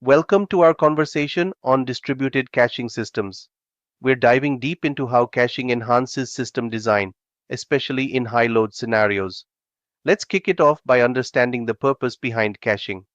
Welcome to our conversation on distributed caching systems. We're diving deep into how caching enhances system design, especially in high load scenarios. Let's kick it off by understanding the purpose behind caching.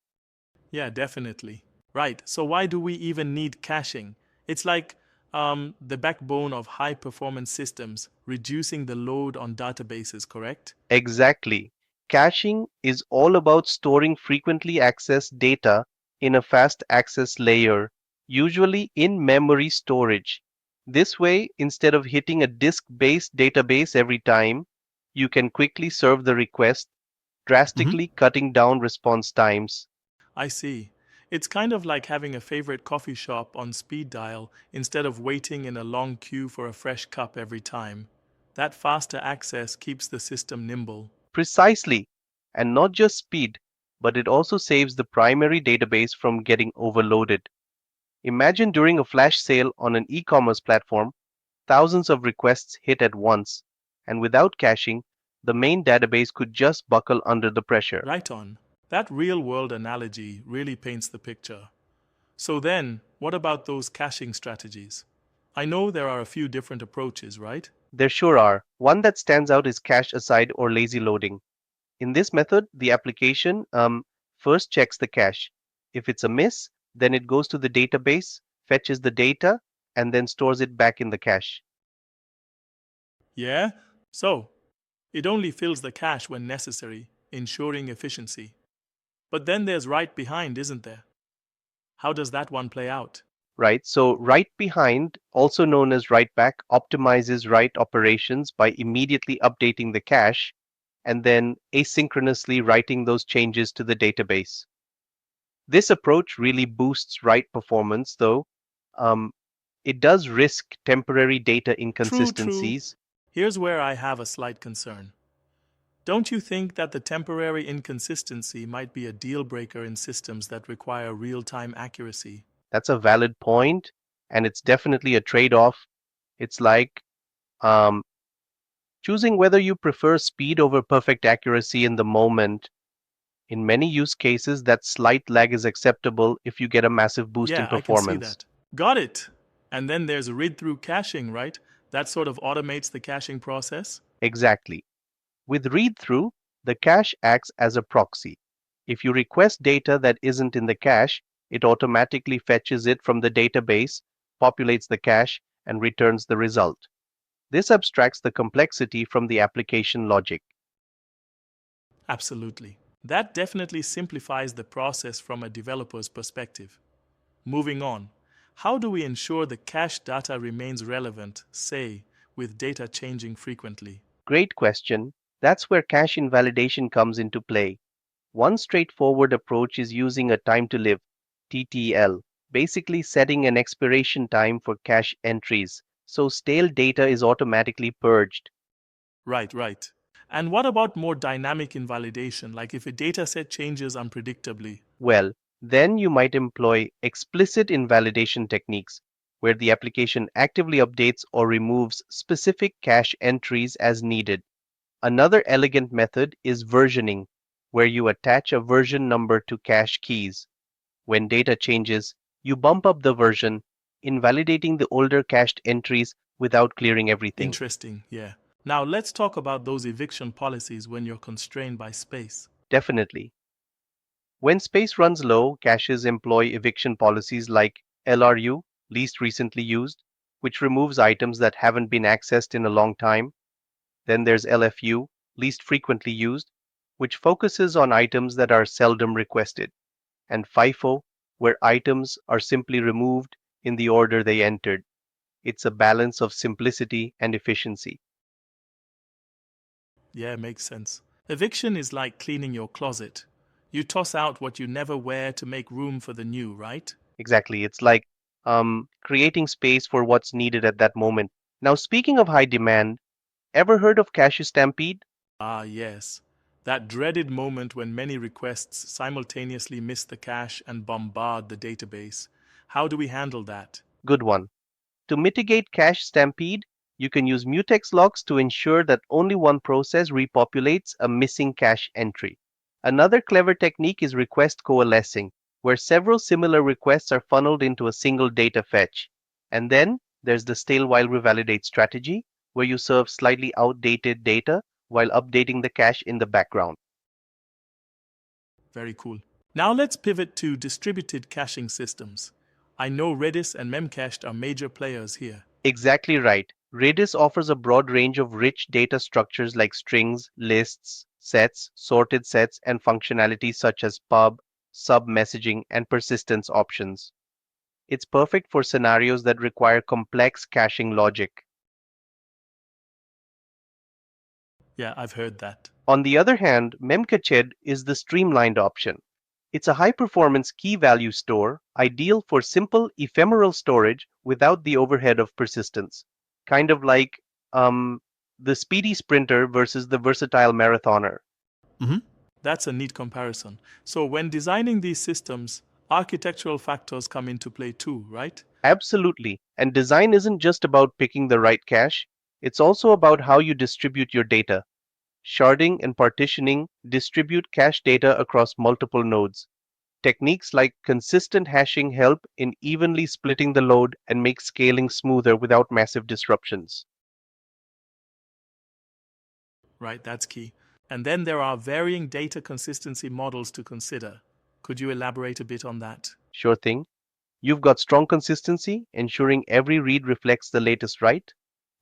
Yeah, definitely. Right. So why do we even need caching? It's like the backbone of high performance systems, reducing the load on databases, correct? Exactly. Caching is all about storing frequently accessed data in a fast access layer, usually in memory storage. This way, instead of hitting a disk based database every time, you can quickly serve the request, Hmm. drastically cutting down response times. I see. It's kind of like having a favorite coffee shop on speed dial instead of waiting in a long queue for a fresh cup every time. That faster access keeps the system nimble. Precisely. And not just speed, but it also saves the primary database from getting overloaded. Imagine during a flash sale on an e commerce platform, thousands of requests hit at once, and without caching, the main database could just buckle under the pressure. Right on. That real world analogy really paints the picture. So then, what about those caching strategies? I know there are a few different approaches, right? There sure are. One that stands out is cache aside or lazy loading. In this method, the application first checks the cache. If it's a miss, then it goes to the database, fetches the data, and then stores it back in the cache. Yeah? So, it only fills the cache when necessary, ensuring efficiency. But then there's right behind, isn't there? How does that one play out? Right? So write behind, also known as write back, optimizes write operations by immediately updating the cache and then asynchronously writing those changes to the database. This approach really boosts write performance, though. Um, it does risk temporary data True, true. inconsistencies. Here's where I have a slight concern. Don't you think that the temporary inconsistency might be a deal breaker in systems that require real time accuracy? That's a valid point, and it's definitely a trade off. It's like um, choosing whether you prefer speed over perfect accuracy in the moment. In many use cases, that slight lag is acceptable if you get a massive boost in Yeah, I can see performance. that. Got it. And then there's read through caching, right? That sort of automates the caching process? Exactly. With read through, the cache acts as a proxy. If you request data that isn't in the cache, it automatically fetches it from the database, populates the cache, and returns the result. This abstracts the complexity from the application logic. Absolutely. That definitely simplifies the process from a developer's perspective. Moving on, how do we ensure the cache data remains relevant, say, with data changing frequently? Great question. That's where cache invalidation comes into play. One straightforward approach is using a time to live (TTL), basically setting an expiration time for cache entries, so stale data is automatically purged. Right, right. And what about more dynamic invalidation, like if a dataset changes unpredictably? Well, then you might employ explicit invalidation techniques, where the application actively updates or removes specific cache entries as needed. Another elegant method is versioning, where you attach a version number to cache keys. When data changes, you bump up the version, invalidating the older cached entries without clearing everything. Interesting, yeah. Now let's talk about those eviction policies when you're constrained by space. Definitely. When space runs low, caches employ eviction policies like LRU, least recently used, which removes items that haven't been accessed in a long time. Then there's LFU, least frequently used, which focuses on items that are seldom requested. And FIFO, where items are simply removed in the order they entered. It's a balance of simplicity and efficiency. Yeah, makes sense. Eviction is like cleaning your closet. You toss out what you never wear to make room for the new, right? Exactly. It's like creating space for what's needed at that moment. Now, speaking of high demand, ever heard of cache stampede? Ah, yes. That dreaded moment when many requests simultaneously miss the cache and bombard the database. How do we handle that? Good one. To mitigate cache stampede, you can use mutex locks to ensure that only one process repopulates a missing cache entry. Another clever technique is request coalescing. where several similar requests are funneled into a single data fetch. And then there's the stale while revalidate strategy, where you serve slightly outdated data while updating the cache in the background. Very cool. Now let's pivot to distributed caching systems. I know Redis and Memcached are major players here. Exactly right. Redis offers a broad range of rich data structures like strings, lists, sets, sorted sets, and functionalities such as pub, sub messaging, and persistence options. It's perfect for scenarios that require complex caching logic. Yeah, I've heard that. On the other hand, Memcached is the streamlined option. It's a high-performance key-value store, ideal for simple ephemeral storage without the overhead of persistence. Kind of like um, the speedy sprinter versus the versatile marathoner. Mm-hmm. That's a neat comparison. So, when designing these systems, architectural factors come into play too, right? Absolutely. And design isn't just about picking the right cache, it's also about how you distribute your data. Sharding and partitioning distribute cache data across multiple nodes. Techniques like consistent hashing help in evenly splitting the load and make scaling smoother without massive disruptions. Right, that's key. And then there are varying data consistency models to consider. Could you elaborate a bit on that? Sure thing. You've got strong consistency, ensuring every read reflects the latest write.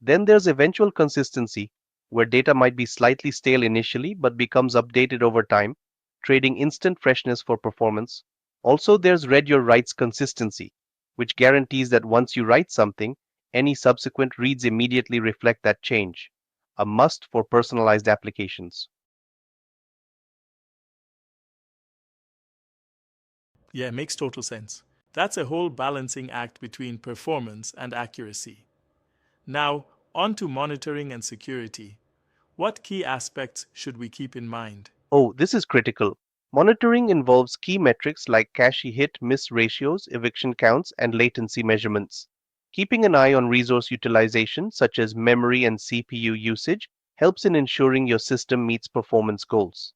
Then there's eventual consistency, where data might be slightly stale initially but becomes updated over time, trading instant freshness for performance. Also, there's read your writes consistency, which guarantees that once you write something, any subsequent reads immediately reflect that change. A must for personalized applications. Yeah, makes total sense. That's a whole balancing act between performance and accuracy. Now, on to monitoring and security. What key aspects should we keep in mind? Oh, this is critical. Monitoring involves key metrics like cache hit miss ratios, eviction counts, and latency measurements. Keeping an eye on resource utilization, such as memory and CPU usage, helps in ensuring your system meets performance goals.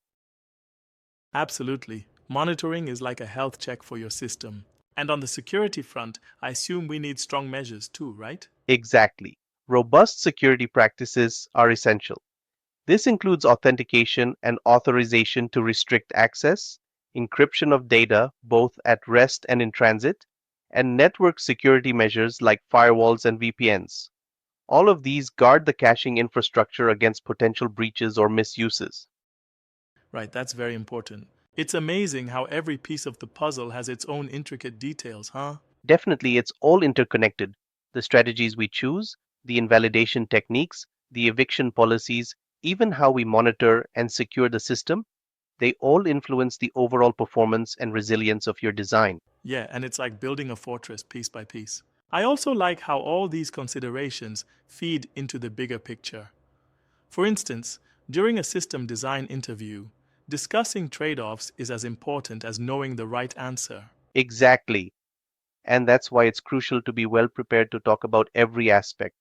Absolutely. Monitoring is like a health check for your system. And on the security front, I assume we need strong measures too, right? Exactly. Robust security practices are essential. This includes authentication and authorization to restrict access, encryption of data both at rest and in transit, and network security measures like firewalls and VPNs. All of these guard the caching infrastructure against potential breaches or misuses. Right, that's very important. It's amazing how every piece of the puzzle has its own intricate details, huh? Definitely, it's all interconnected. The strategies we choose, the invalidation techniques, the eviction policies, even how we monitor and secure the system, they all influence the overall performance and resilience of your design. Yeah, and it's like building a fortress piece by piece. I also like how all these considerations feed into the bigger picture. For instance, during a system design interview, discussing trade offs is as important as knowing the right answer. Exactly. And that's why it's crucial to be well prepared to talk about every aspect,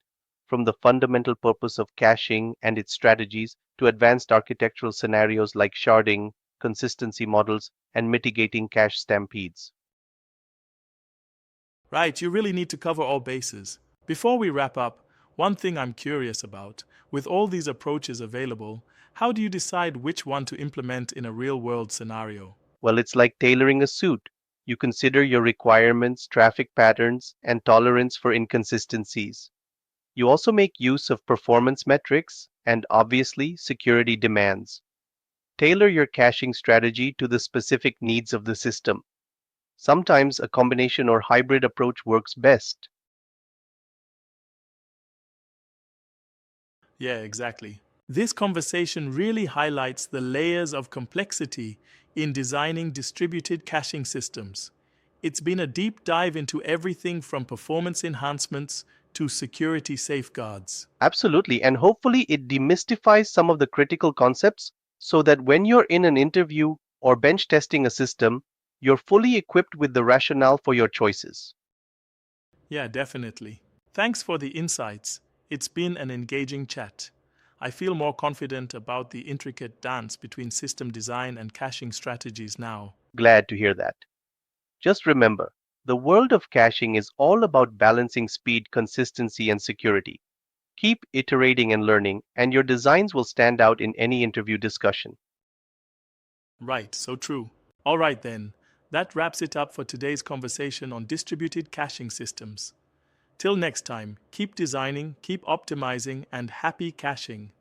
from the fundamental purpose of caching and its strategies to advanced architectural scenarios like sharding, consistency models, and mitigating cache stampedes. Right, you really need to cover all bases. Before we wrap up, one thing I'm curious about with all these approaches available, how do you decide which one to implement in a real world scenario? Well, it's like tailoring a suit. You consider your requirements, traffic patterns, and tolerance for inconsistencies. You also make use of performance metrics and obviously security demands. Tailor your caching strategy to the specific needs of the system. Sometimes a combination or hybrid approach works best. Yeah, exactly. This conversation really highlights the layers of complexity in designing distributed caching systems. It's been a deep dive into everything from performance enhancements to security safeguards. Absolutely, and hopefully it demystifies some of the critical concepts so that when you're in an interview or bench testing a system, you're fully equipped with the rationale for your choices. Yeah, definitely. Thanks for the insights. It's been an engaging chat. I feel more confident about the intricate dance between system design and caching strategies now. Glad to hear that. Just remember, the world of caching is all about balancing speed, consistency, and security. Keep iterating and learning, and your designs will stand out in any interview discussion. Right, so true. All right then, that wraps it up for today's conversation on distributed caching systems. Till next time, keep designing, keep optimizing, and happy caching.